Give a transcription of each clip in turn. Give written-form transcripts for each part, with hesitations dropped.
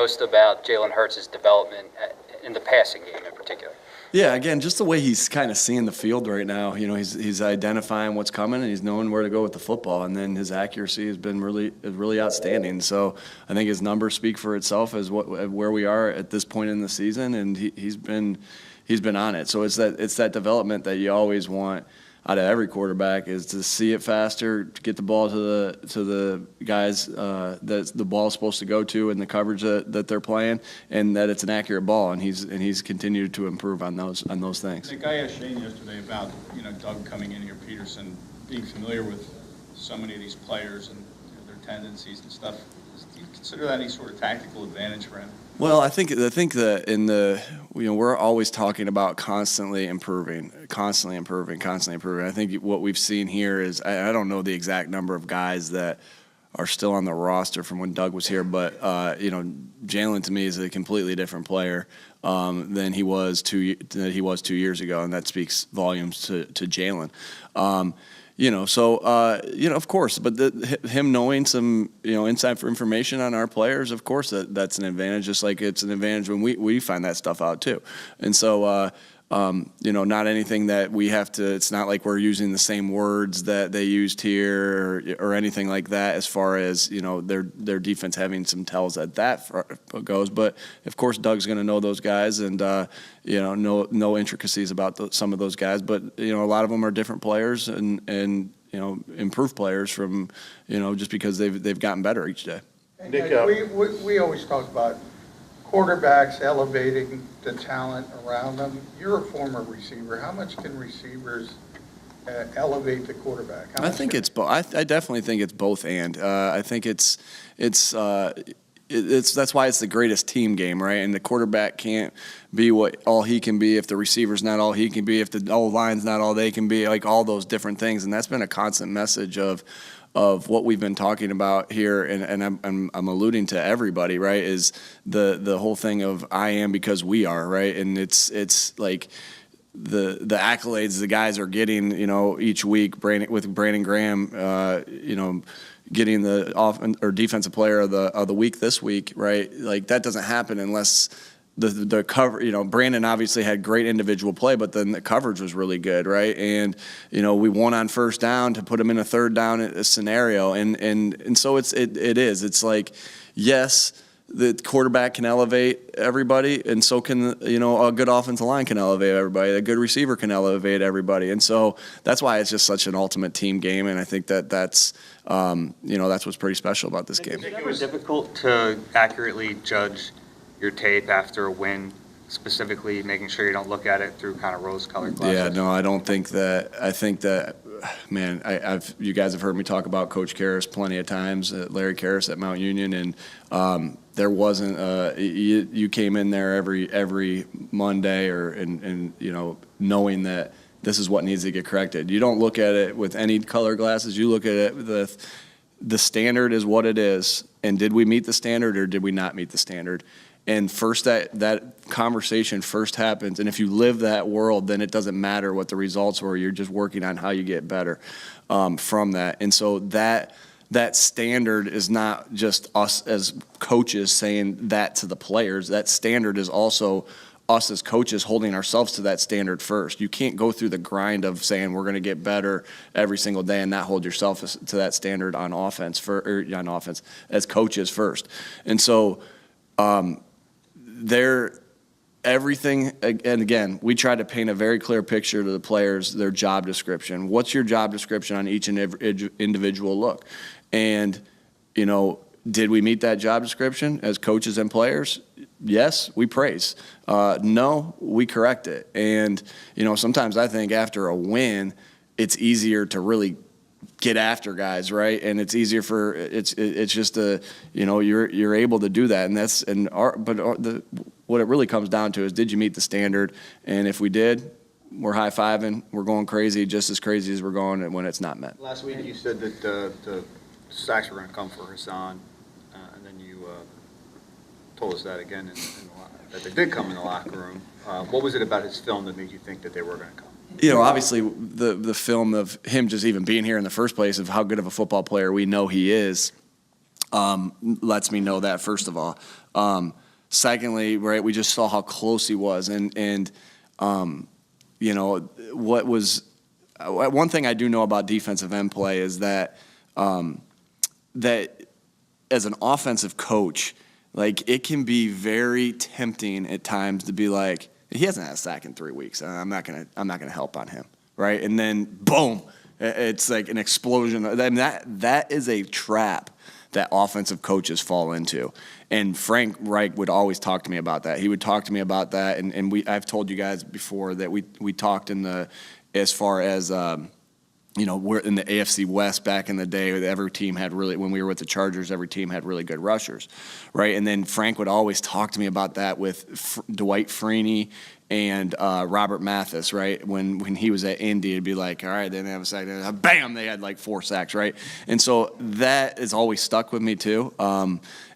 most about Jalen Hurts' development in the passing game in particular? Yeah, again, just the way he's kind of seeing the field right now. He's identifying what's coming and he's knowing where to go with the football. And then his accuracy has been really outstanding. So I think his numbers speak for itself as where we are at this point in the season, and he's been on it. So it's that development that you always want out of every quarterback, is to see it faster, to get the ball to the guys that the ball is supposed to go to, and the coverage that they're playing, and that it's an accurate ball. And he's continued to improve on those things. Nick, I asked Shane yesterday about Doug coming in here, Pederson, being familiar with so many of these players and their tendencies and stuff. Do you consider that any sort of tactical advantage for him? Well, I think that we're always talking about constantly improving. I think what we've seen here is, I don't know the exact number of guys that are still on the roster from when Doug was here, but Jalen to me is a completely different player than he was 2 years ago, and that speaks volumes to Jalen. Of course, but him knowing some, inside information on our players, of course, that's an advantage, just like it's an advantage when we find that stuff out too. And so, not anything that we have to, it's not like we're using the same words that they used here or anything like that, as far as, their defense having some tells at that goes. But of course, Doug's going to know those guys and, know intricacies about some of those guys. But, a lot of them are different players and improved players from, just because they've gotten better each day. Nick, we always talk about quarterbacks elevating the talent around them. You're a former receiver. How much can receivers elevate the quarterback? I think it's both. I definitely think it's both, and I think it's that's why it's the greatest team game, right? And the quarterback can't be all he can be if the receiver's not all he can be, if the O-line's not all they can be, like all those different things. And that's been a constant message of what we've been talking about here, and I'm alluding to everybody, right? Is the whole thing of I am because we are, right? And it's like the accolades the guys are getting, each week. With Brandon Graham, getting the defensive player of the week this week, right? Like that doesn't happen unless the cover, Brandon obviously had great individual play, but then the coverage was really good, right? And we won on first down to put him in a third down scenario, and so it's like, yes, the quarterback can elevate everybody, and so can a good offensive line can elevate everybody. A good receiver can elevate everybody, and so that's why it's just such an ultimate team game. And I think that's what's pretty special about this game. Is it ever difficult to accurately judge your tape after a win, specifically making sure you don't look at it through kind of rose-colored glasses? Yeah, no, I don't think that. I think that, man, you guys have heard me talk about Coach Karras plenty of times, Larry Karras at Mount Union, and there wasn't you came in there every Monday and knowing that this is what needs to get corrected. You don't look at it with any color glasses. You look at it with the standard is what it is, and did we meet the standard or did we not meet the standard? And first that conversation first happens, and if you live that world, then it doesn't matter what the results were. You're just working on how you get better from that. And so that standard is not just us as coaches saying that to the players. That standard is also us as coaches holding ourselves to that standard first. You can't go through the grind of saying we're going to get better every single day and not hold yourself to that standard on offense as coaches first. And so everything, and again, we try to paint a very clear picture to the players, their job description. What's your job description on each and every individual look? And, did we meet that job description as coaches and players? Yes, we praise. No, we correct it. And, sometimes I think after a win, it's easier to really get after guys, right? And it's easier it's just you're able to do that, what it really comes down to is, did you meet the standard? And if we did, we're high-fiving, we're going crazy, just as crazy as we're going when it's not met. Last week you said that the sacks were going to come for Hassan, and then you told us that again that they did come in the locker room. What was it about his film that made you think that they were going to come? Obviously the film of him just even being here in the first place, of how good of a football player we know he is. lets me know that, first of all. Secondly, right, we just saw how close he was, and you know, what was one thing I do know about defensive end play is that that as an offensive coach, like, it can be very tempting at times to be like, he hasn't had a sack in 3 weeks. I'm not gonna help on him, right? And then boom, it's like an explosion. I mean, that is a trap that offensive coaches fall into. And Frank Reich would always talk to me about that. He would talk to me about that, and I've told you guys before that we talked as far as you know, we're in the AFC West back in the day. Every team had when we were with the Chargers, every team had really good rushers, right? And then Frank would always talk to me about that with Dwight Freeney and Robert Mathis, right? When he was at Indy, it'd be like, all right, they didn't have a sack. Bam, they had like 4 sacks, right? And so that has always stuck with me too.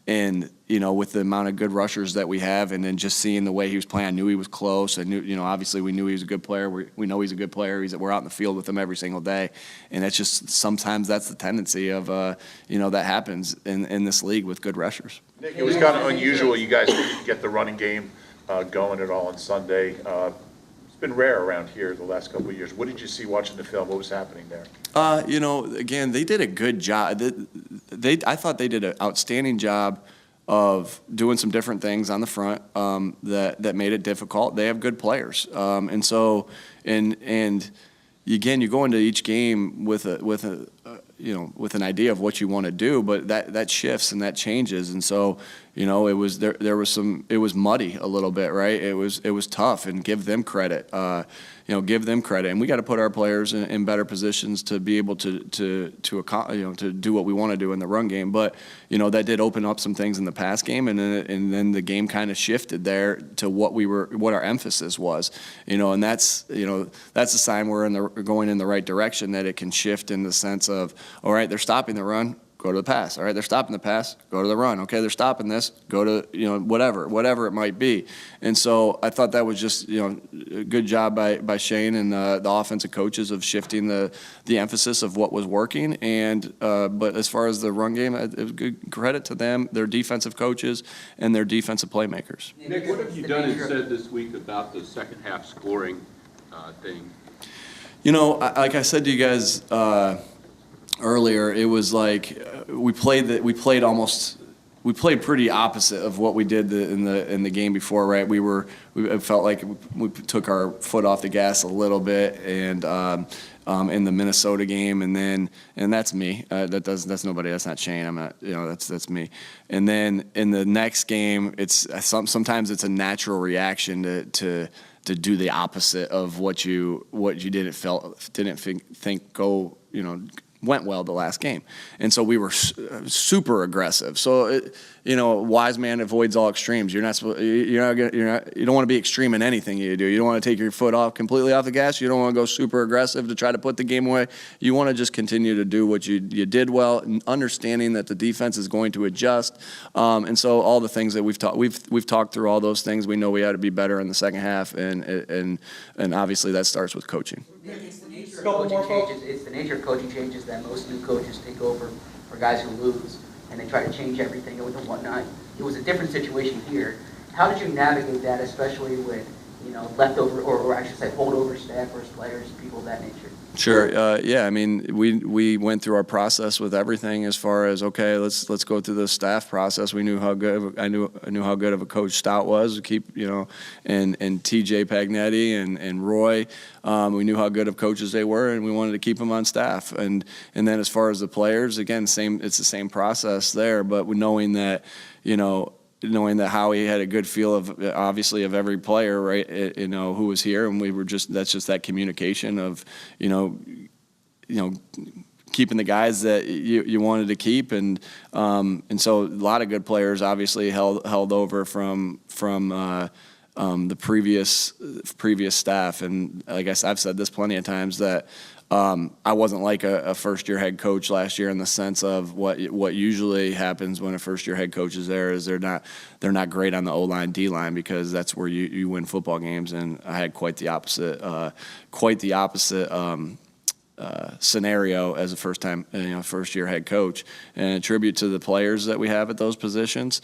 And, you know, with the amount of good rushers that we have, and then just seeing the way he was playing, I knew he was close. I knew, you know, obviously we knew he was a good player. We know he's a good player. We're out in the field with him every single day. And it's just, sometimes that's the tendency of, you know, that happens in this league with good rushers. Nick, it was kind of unusual. You guys didn't get the running game going at all on Sunday. It's been rare around here the last couple of years. What did you see watching the film? What was happening there? You know, again, they did a good job. I thought they did an outstanding job of doing some different things on the front that made it difficult. They have good players, and so and again, you go into each game with an idea of what you want to do, but that shifts and that changes, and so, you know, it was muddy a little bit, right? It was tough, and give them credit. Give them credit, and we got to put our players in better positions to be able to do what we want to do in the run game. But, you know, that did open up some things in the pass game, and then the game kind of shifted there to what our emphasis was, you know, and that's a sign we're going in the right direction, that it can shift in the sense of, all right, they're stopping the run, go to the pass. All right, they're stopping the pass, go to the run. Okay, they're stopping this, go to, you know, whatever it might be. And so I thought that was just, you know, a good job by Shane and the offensive coaches of shifting the emphasis of what was working. And but as far as the run game, it was good credit to them, their defensive coaches, and their defensive playmakers. Nick, what have you done and said this week about the second half scoring thing? You know, like I said to you guys earlier, it was like we played pretty opposite of what we did in the game before, right? It felt like we took our foot off the gas a little bit, and in the Minnesota game, and that's me. That's nobody. That's not Shane. I'm not. You know, that's me. And then in the next game, it's sometimes it's a natural reaction to do the opposite of what you didn't think went well the last game. And so we were super aggressive. So you know, wise man avoids all extremes. You don't want to be extreme in anything you do. You don't want to take your foot completely off the gas. You don't want to go super aggressive to try to put the game away. You want to just continue to do what you did well, understanding that the defense is going to adjust. And so all the things that we've talked through all those things. We know we had to be better in the second half, and obviously that starts with coaching. It's the nature of coaching changes. It's the nature of coaching changes that most new coaches take over for guys who lose, and they try to change everything and whatnot. It was a different situation here. How did you navigate that, especially with, you know, leftover or I should say holdover staffers, players, people of that nature? Sure. Yeah. I mean, we went through our process with everything as far as, okay, let's go through the staff process. We knew how good I knew how good of a coach Stout was. And TJ Pagnetti and Roy. We knew how good of coaches they were, and we wanted to keep them on staff. And then as far as the players, again, it's the same process there, but knowing that Howie had a good feel of every player, right? You know, who was here, and that's just that communication of, you know, keeping the guys that you wanted to keep, and so a lot of good players obviously held over from the previous staff, and I guess I've said this plenty of times that. I wasn't like a first-year head coach last year in the sense of what usually happens when a first-year head coach is there is they're not great on the O-line, D-line, because that's where you win football games, and I had quite the opposite scenario as a first-year head coach, and a tribute to the players that we have at those positions.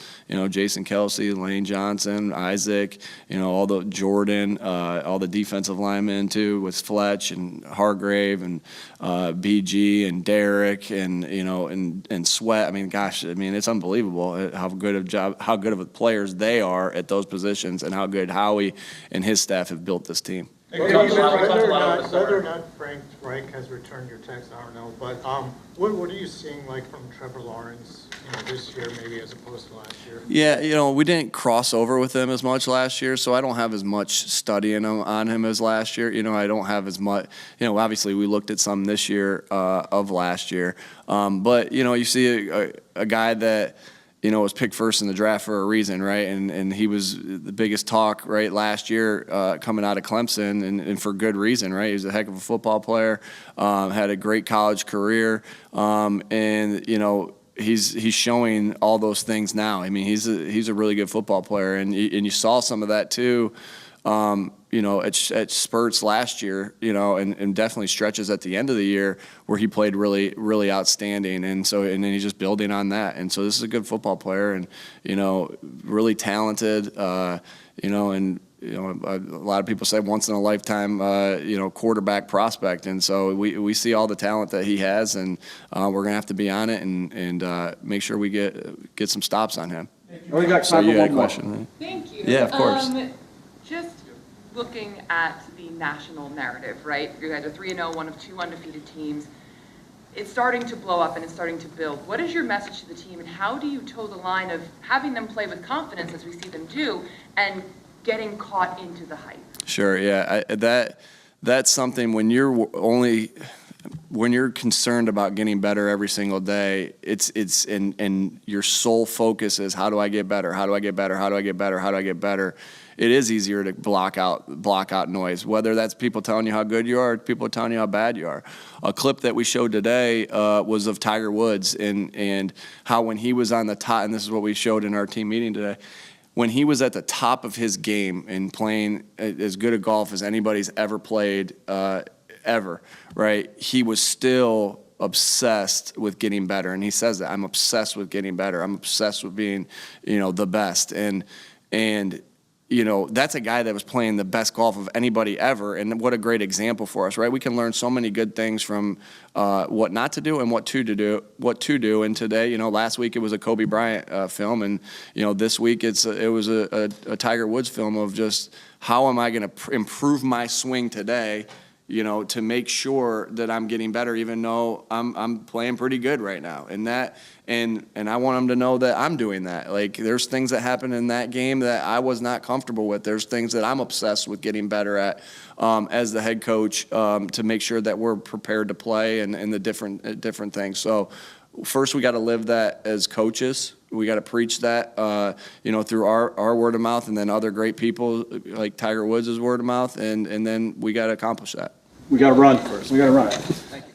Jason Kelsey, Lane Johnson, Isaac, all the Jordan, all the defensive linemen too, with Fletch and Hargrave and BG and Derek and Sweat. It's unbelievable how good of players they are at those positions, and how good Howie and his staff have built this team. Whether or not Frank Reich has returned your text, I don't know. But what are you seeing like from Trevor Lawrence, this year maybe as opposed to last year? Yeah, we didn't cross over with him as much last year, so I don't have as much studying on him as last year. I don't have as much. Obviously we looked at some this year of last year, but you see a guy that was picked first in the draft for a reason, right? And he was the biggest talk, right, last year coming out of Clemson, and for good reason, right? He was a heck of a football player, had a great college career, and he's showing all those things now. He's a really good football player, and you saw some of that too. At spurts last year, and definitely stretches at the end of the year where he played really, really outstanding. And then he's just building on that. And so this is a good football player, and, really talented, a lot of people say once in a lifetime, quarterback prospect. And so we see all the talent that he has, and we're going to have to be on it and make sure we get some stops on him. We got So you had a question, right? Thank you. Yeah, of course. Just looking at the national narrative, right? You guys are 3-0, one of 2 undefeated teams. It's starting to blow up and it's starting to build. What is your message to the team, and how do you toe the line of having them play with confidence, as we see them do, and getting caught into the hype? Sure, yeah. That's something when you're concerned about getting better every single day, and your sole focus is how do I get better? How do I get better? How do I get better? How do I get better? It is easier to block out noise, whether that's people telling you how good you are or people telling you how bad you are. A clip that we showed today was of Tiger Woods and how when he was on the top, and this is what we showed in our team meeting today, when he was at the top of his game and playing as good a golf as anybody's ever played, ever, right? He was still obsessed with getting better, and he says that I'm obsessed with getting better. I'm obsessed with being, the best, and that's a guy that was playing the best golf of anybody ever, and what a great example for us, right? We can learn so many good things from what not to do and what to do. And today, last week it was a Kobe Bryant film, and this week it was a Tiger Woods film of just how am I going to improve my swing today, to make sure that I'm getting better, even though I'm playing pretty good right now. And I want them to know that I'm doing that. Like, there's things that happen in that game that I was not comfortable with. There's things that I'm obsessed with getting better at as the head coach, to make sure that we're prepared to play and the different things. So first we got to live that as coaches. We got to preach that, through our word of mouth, and then other great people like Tiger Woods' word of mouth, and then we got to accomplish that. We got to run first. We got to run. Thank you.